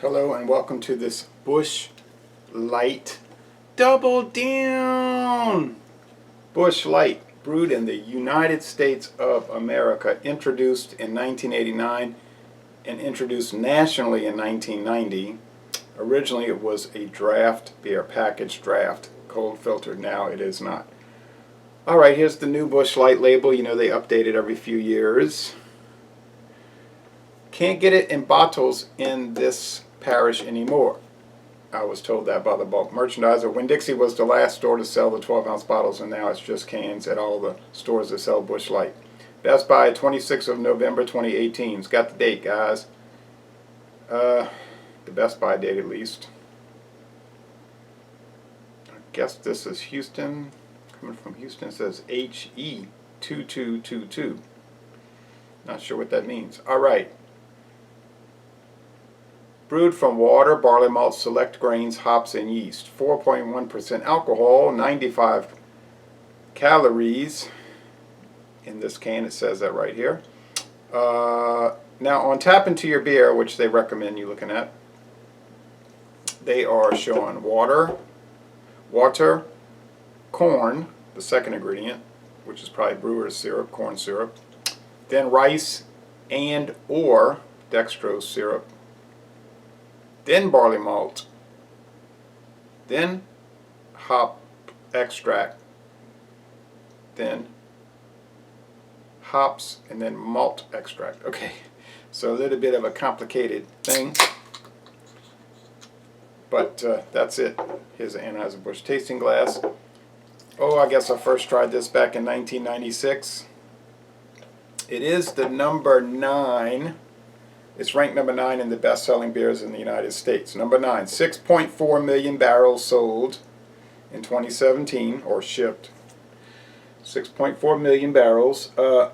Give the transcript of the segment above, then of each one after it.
Hello and welcome to this Busch Light Double Down! Busch Light, brewed in the United States of America, introduced in 1989 and introduced nationally in 1990. Originally it was a draft beer, packaged draft, cold filtered. Now it is not. Alright, here's the new Busch Light label. You know they update it every few years. Can't get it in bottles in this parish anymore. I was told that by the bulk merchandiser. Winn-Dixie was the last store to sell the 12-ounce bottles, and now it's just cans at all the stores that sell Busch Light. Best Buy, 26th of November 2018. It's got the date, guys. The Best Buy date, at least. I guess this is Houston. Coming from Houston, it says HE2222. Not sure what that means. Alright. Brewed from water, barley malt, select grains, hops, and yeast. 4.1% alcohol, 95 calories. In this can, it says that right here. Now, on Tap Into Your Beer, which they recommend you looking at, they are showing water, corn, the second ingredient, which is probably brewer's syrup, corn syrup, then rice and or dextrose syrup, then barley malt, then hop extract, then hops, and then malt extract. Okay, so a little bit of a complicated thing, but that's it. Here's an Anheuser-Busch tasting glass. Oh, I guess I first tried this back in 1996. It is the number 9. It's ranked number 9 in the best-selling beers in the United States. Number 9, 6.4 million barrels sold in 2017, or shipped. 6.4 million barrels. All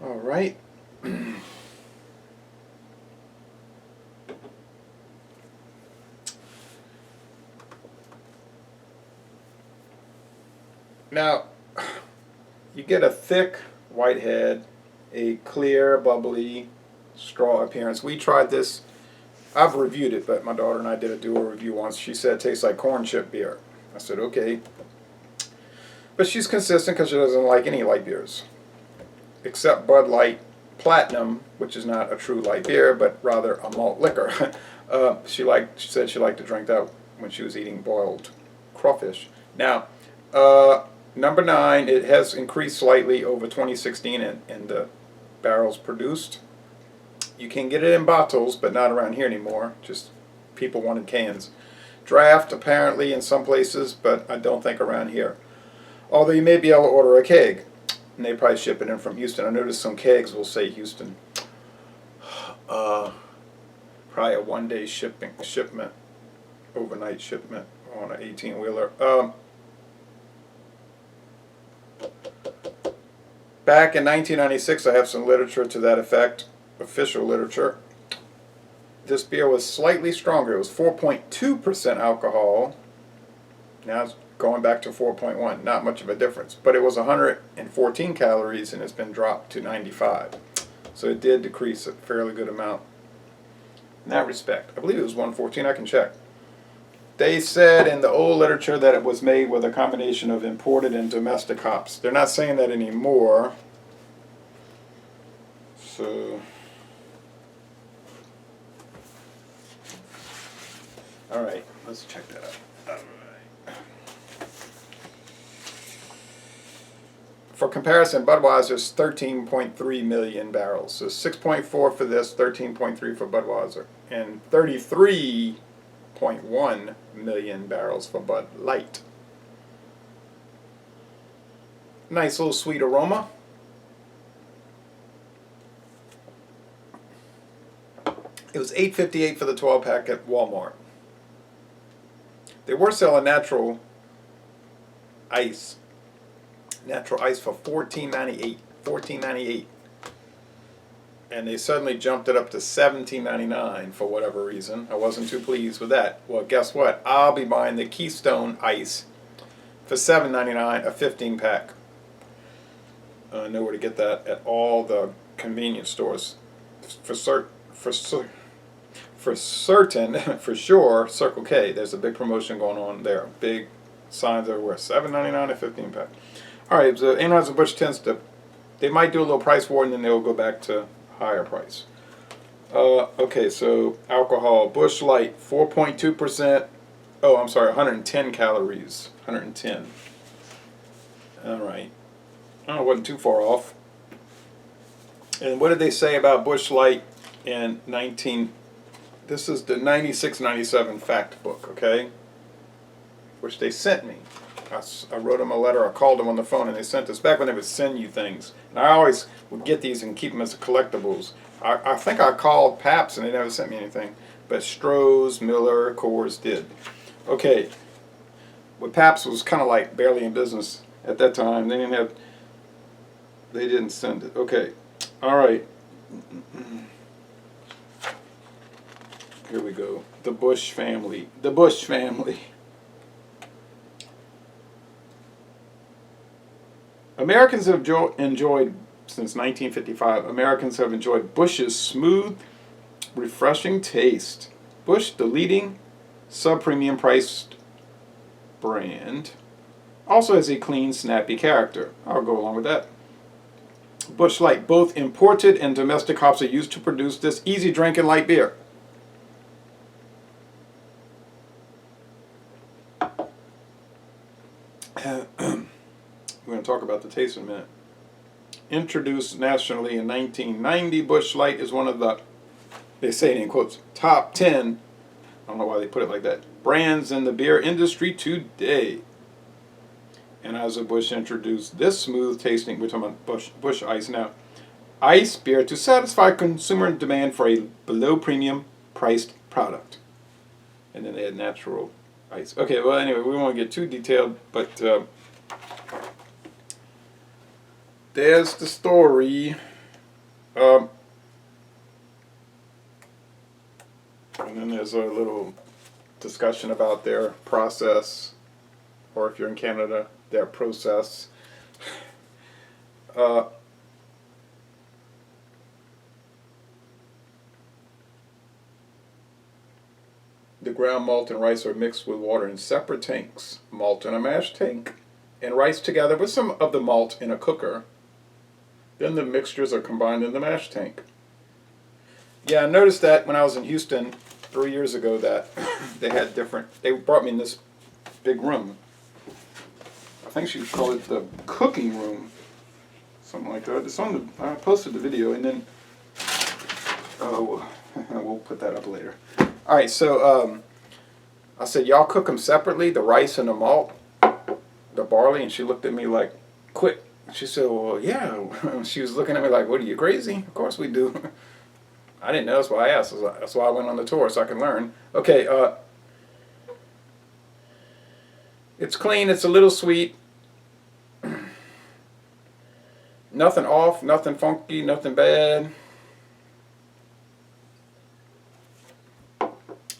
right. Now, you get a thick white head, a clear, bubbly straw appearance. We tried this. I've reviewed it, but my daughter and I did a dual review once. She said it tastes like corn chip beer. I said, okay. But she's consistent because she doesn't like any light beers, except Bud Light Platinum, which is not a true light beer, but rather a malt liquor. She said she liked to drink that when she was eating boiled crawfish. Now, number 9, it has increased slightly over 2016 in the barrels produced. You can get it in bottles, but not around here anymore. Just people wanted cans. Draft, apparently, in some places, but I don't think around here. Although you may be able to order a keg, and they probably ship it in from Houston. I noticed some kegs will say Houston. Probably a one-day shipment, overnight shipment on an 18-wheeler. Back in 1996, I have some literature to that effect, official literature. This beer was slightly stronger. It was 4.2% alcohol. Now it's going back to 4.1. Not much of a difference. But it was 114 calories and it's been dropped to 95. So it did decrease a fairly good amount in that respect. I believe it was 114. I can check. They said in the old literature that it was made with a combination of imported and domestic hops. They're not saying that anymore. So, all right, let's check that out. All right. For comparison, Budweiser's 13.3 million barrels. So 6.4 for this, 13.3 for Budweiser, and 33.1 million barrels for Bud Light. Nice little sweet aroma. It was $8.58 for the 12-pack at Walmart. They were selling natural ice for $14.98. And they suddenly jumped it up to $17.99 for whatever reason. I wasn't too pleased with that. Well, guess what? I'll be buying the Keystone Ice for $7.99 a 15-pack. I know where to get that at all the convenience stores. For certain, for sure, Circle K. There's a big promotion going on there. Big signs everywhere. $7.99 a 15-pack. All right, so Anheuser-Busch tends to, they might do a little price war and then they'll go back to higher price. Okay, so alcohol, Busch Light, 4.2%. Oh, I'm sorry, 110 calories. 110. All right. Oh, it wasn't too far off. And what did they say about Busch Light in 19... This is the 96-97 fact book, okay? Which they sent me. I wrote them a letter, I called them on the phone, and they sent this back when they would send you things. And I always would get these and keep them as collectibles. I think I called Pabst and they never sent me anything. But Stroh's, Miller, Coors did. Okay. Well, Pabst was kind of like barely in business at that time. They didn't send it. Okay. All right. Here we go. The Busch family. The Busch family. Americans have enjoyed, since 1955, Americans have enjoyed Busch's smooth, refreshing taste. Busch, the leading sub-premium priced brand, also has a clean, snappy character. I'll go along with that. Busch Light, both imported and domestic hops are used to produce this easy drinking light beer. We're going to talk about the taste in a minute. Introduced nationally in 1990, Busch Light is one of the, they say it in quotes, top 10, I don't know why they put it like that, brands in the beer industry today. Anheuser-Busch introduced this smooth tasting, we're talking about Busch Ice now, ice beer to satisfy consumer demand for a below premium priced product. And then they had natural ice. Okay, well anyway, we won't get too detailed, but there's the story. And then there's a little discussion about their process, or if you're in Canada, their process. The ground malt and rice are mixed with water in separate tanks. Malt in a mash tank and rice together with some of the malt in a cooker. Then the mixtures are combined in the mash tank. Yeah, I noticed that when I was in Houston 3 years ago that they had different, they brought me in this big room. I think she called it the cooking room. Something like that. It's on the, I posted the video and then, we'll put that up later. All right, so I said, y'all cook them separately, the rice and the malt, the barley, and she looked at me like, quit. She said, well, yeah. She was looking at me like, what, are you crazy? Of course we do. I didn't know, that's why I asked. That's why I went on the tour, so I can learn. Okay, it's clean, it's a little sweet. Nothing off, nothing funky, nothing bad.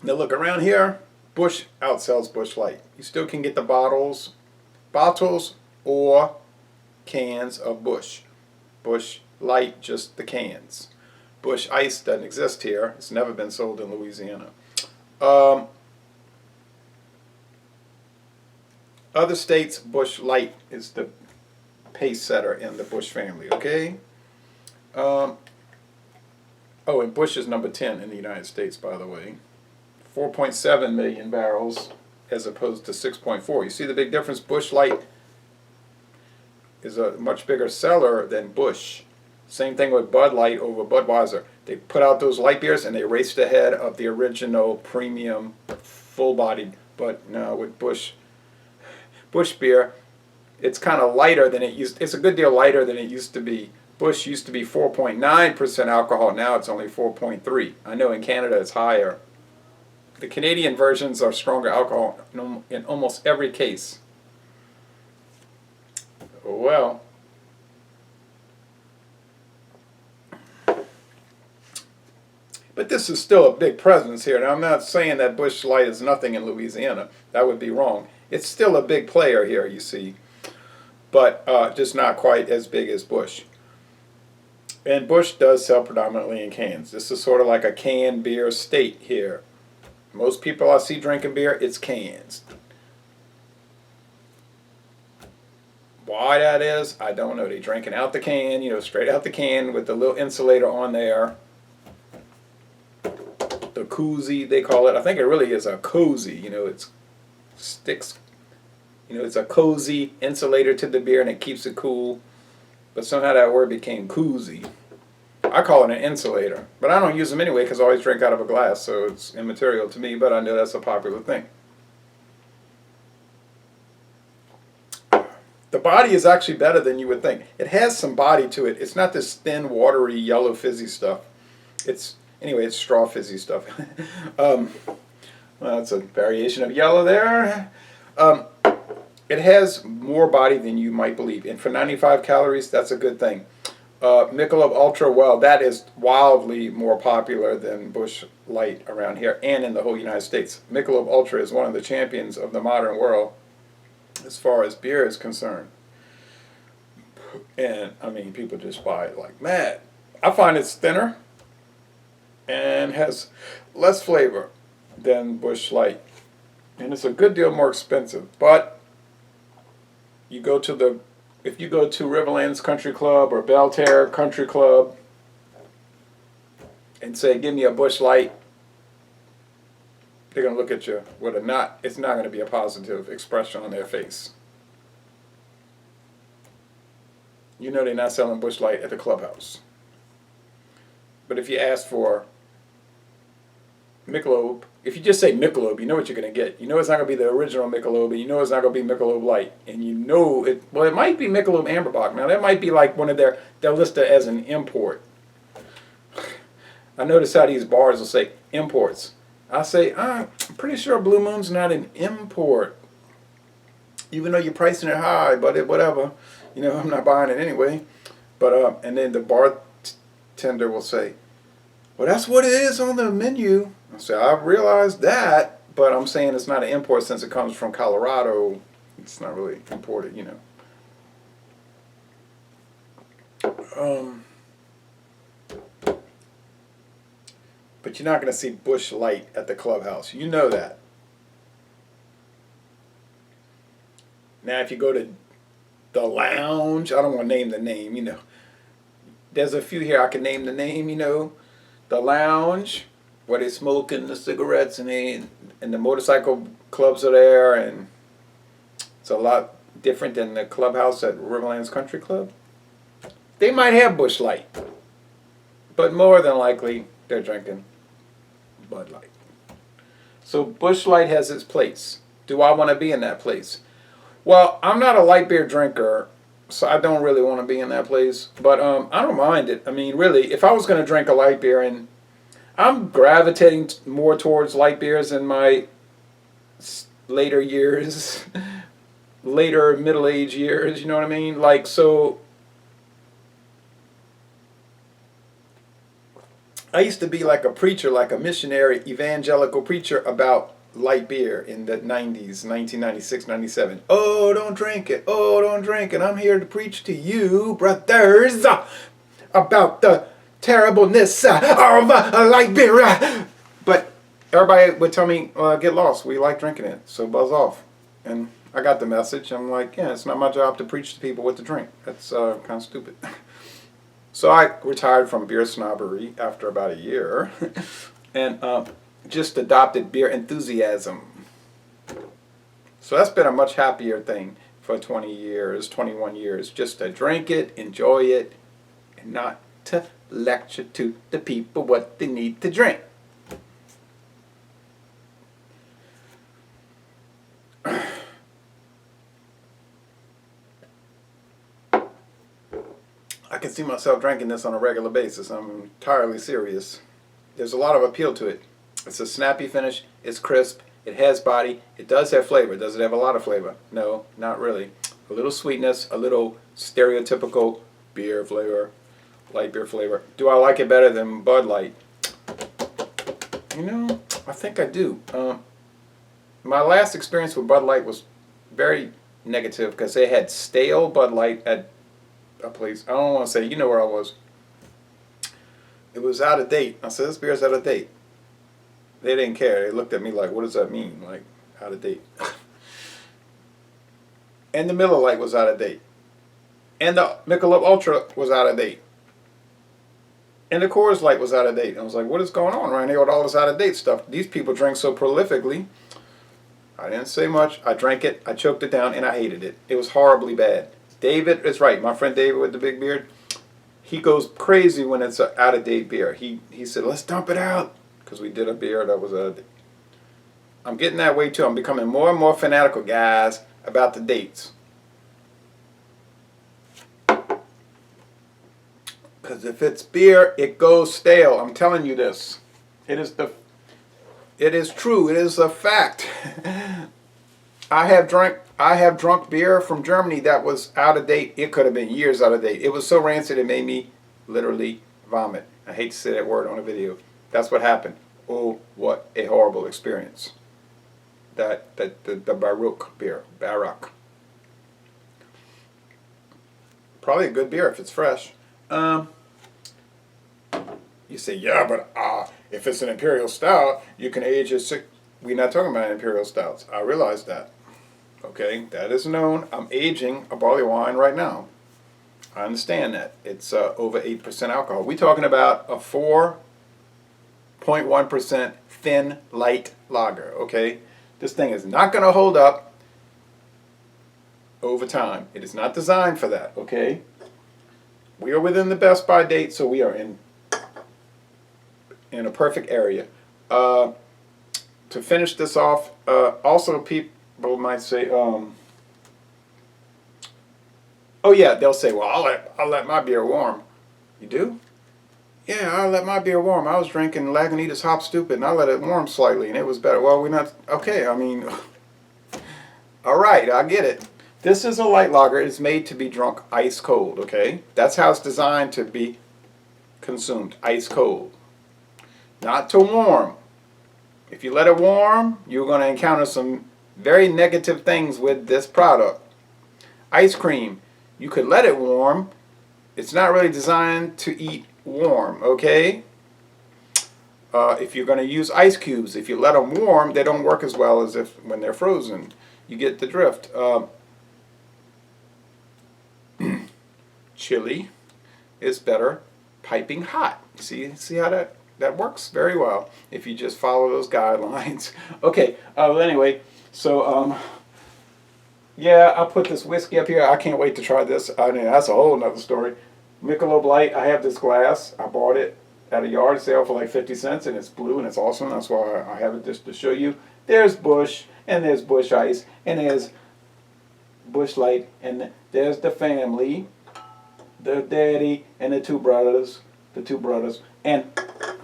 Now look, around here, Busch outsells Busch Light. You still can get the bottles or cans of Busch. Busch Light, just the cans. Busch Ice doesn't exist here. It's never been sold in Louisiana. Other states, Busch Light is the pace setter in the Busch family, okay? Oh, and Busch is number 10 in the United States, by the way. 4.7 million barrels as opposed to 6.4. You see the big difference? Busch Light is a much bigger seller than Busch. Same thing with Bud Light over Budweiser. They put out those light beers and they raced ahead of the original premium full-bodied. But no, with Busch beer, it's kind of lighter than it used. It's a good deal lighter than it used to be. Busch used to be 4.9% alcohol. Now it's only 4.3. I know in Canada it's higher. The Canadian versions are stronger alcohol in almost every case. Well, but this is still a big presence here. Now, I'm not saying that Busch Light is nothing in Louisiana. That would be wrong. It's still a big player here, you see, but just not quite as big as Busch. And Busch does sell predominantly in cans. This is sort of like a canned beer state here. Most people I see drinking beer, it's cans. Why that is, I don't know. They drinking out the can, you know, straight out the can with the little insulator on there. The koozie, they call it. I think it really is a cozy. You know, it's sticks. You know, it's a cozy insulator to the beer and it keeps it cool. But somehow that word became koozie. I call it an insulator. But I don't use them anyway because I always drink out of a glass, so it's immaterial to me, but I know that's a popular thing. The body is actually better than you would think. It has some body to it. It's not this thin, watery, yellow, fizzy stuff. Anyway, it's straw fizzy stuff. Well, that's a variation of yellow there. It has more body than you might believe. And for 95 calories, that's a good thing. Michelob Ultra, well, that is wildly more popular than Busch Light around here and in the whole United States. Michelob Ultra is one of the champions of the modern world as far as beer is concerned. And, I mean, people just buy it like mad. I find it's thinner and has less flavor than Busch Light. And it's a good deal more expensive. But if you go to Riverlands Country Club or Belterre Country Club and say, give me a Busch Light, they're going to look at you with it's not going to be a positive expression on their face. You know they're not selling Busch Light at the clubhouse. But if you ask for Michelob, if you just say Michelob, you know what you're going to get. You know it's not going to be the original Michelob, and you know it's not going to be Michelob Light. And you know it, well, it might be Michelob Amberbach. Now, that might be like one of they'll list it as an import. I notice how these bars will say imports. I say, I'm pretty sure Blue Moon's not an import. Even though you're pricing it high, but whatever. You know, I'm not buying it anyway. But, and then the bartender will say, well, that's what it is on the menu. I say, I realize that, but I'm saying it's not an import since it comes from Colorado. It's not really imported, you know. But you're not going to see Busch Light at the clubhouse. You know that. Now, if you go to the lounge, I don't want to name the name, you know. There's a few here I can name the name, you know. The lounge, where they smoking the cigarettes and the motorcycle clubs are there, and it's a lot different than the clubhouse at Riverlands Country Club. They might have Busch Light, but more than likely they're drinking Bud Light. So Busch Light has its place. Do I want to be in that place? Well, I'm not a light beer drinker, so I don't really want to be in that place. But I don't mind it. I mean, really, if I was going to drink a light beer, and I'm gravitating more towards light beers in my later years, later middle-age years, you know what I mean? Like, so I used to be like a preacher, like a missionary evangelical preacher about light beer in the 90s, 1996, 97. Oh, don't drink it. Oh, don't drink it. I'm here to preach to you, brothers, about the terribleness of light beer. But everybody would tell me, get lost. We like drinking it, so buzz off. And I got the message. I'm like, yeah, it's not my job to preach to people what to drink. That's kind of stupid. So I retired from beer snobbery after about a year and just adopted beer enthusiasm. So that's been a much happier thing for 20 years, 21 years, just to drink it, enjoy it, and not to lecture to the people what they need to drink. I can see myself drinking this on a regular basis. I'm entirely serious. There's a lot of appeal to it. It's a snappy finish. It's crisp. It has body. It does have flavor. Does it have a lot of flavor? No, not really. A little sweetness, a little stereotypical beer flavor, light beer flavor. Do I like it better than Bud Light? You know, I think I do. My last experience with Bud Light was very negative because they had stale Bud Light at a place. I don't want to say, you know where I was. It was out of date. I said, this beer's out of date. They didn't care. They looked at me like, what does that mean? Like, out of date. And the Miller Lite was out of date. And the Michelob Ultra was out of date. And the Coors Light was out of date. I was like, what is going on around here with all this out of date stuff? These people drink so prolifically. I didn't say much. I drank it. I choked it down and I hated it. It was horribly bad. David is right. My friend David with the big beard. He goes crazy when it's an out of date beer. He said, let's dump it out. Because we did a beer that was out of date. I'm getting that way too. I'm becoming more and more fanatical, guys, about the dates. Because if it's beer, it goes stale. I'm telling you this. It is true. It is a fact. I have drunk beer from Germany that was out of date. It could have been years out of date. It was so rancid it made me literally vomit. I hate to say that word on a video. That's what happened. Oh, what a horrible experience. The Baruch beer. Baruch. Probably a good beer if it's fresh. You say, yeah, but if it's an imperial stout, you can age it. We're not talking about imperial stouts. I realize that. Okay, that is known. I'm aging a barley wine right now. I understand that. It's over 8% alcohol. We're talking about a 4.1% thin, light lager. Okay, this thing is not going to hold up over time. It is not designed for that. Okay, we are within the best by date, so we are in a perfect area. To finish this off, also people might say, oh yeah, they'll say, well, I'll let my beer warm. You do? Yeah, I'll let my beer warm. I was drinking Lagunitas Hop Stupid and I let it warm slightly and it was better. Well, we're not, okay, I mean, all right, I get it. This is a light lager. It's made to be drunk ice cold, okay? That's how it's designed to be consumed, ice cold. Not to warm. If you let it warm, you're going to encounter some very negative things with this product. Ice cream, you could let it warm. It's not really designed to eat warm, okay? If you're going to use ice cubes, if you let them warm, they don't work as well as if when they're frozen. You get the drift. Chili is better piping hot. See how that works very well if you just follow those guidelines. Okay, well anyway, so yeah, I put this whiskey up here. I can't wait to try this. I mean, that's a whole nother story. Michelob Light, I have this glass. I bought it at a yard sale for like 50 cents and it's blue and it's awesome. That's why I have it just to show you. There's Busch and there's Busch Ice and there's Busch Light and there's the family, the daddy and the two brothers. And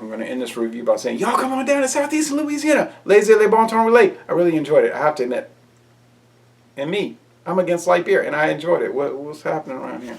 I'm going to end this review by saying, y'all come on down to Southeast Louisiana. Laissez les bon temps relais. I really enjoyed it, I have to admit. And me, I'm against light beer, and I enjoyed it. What's happening around here?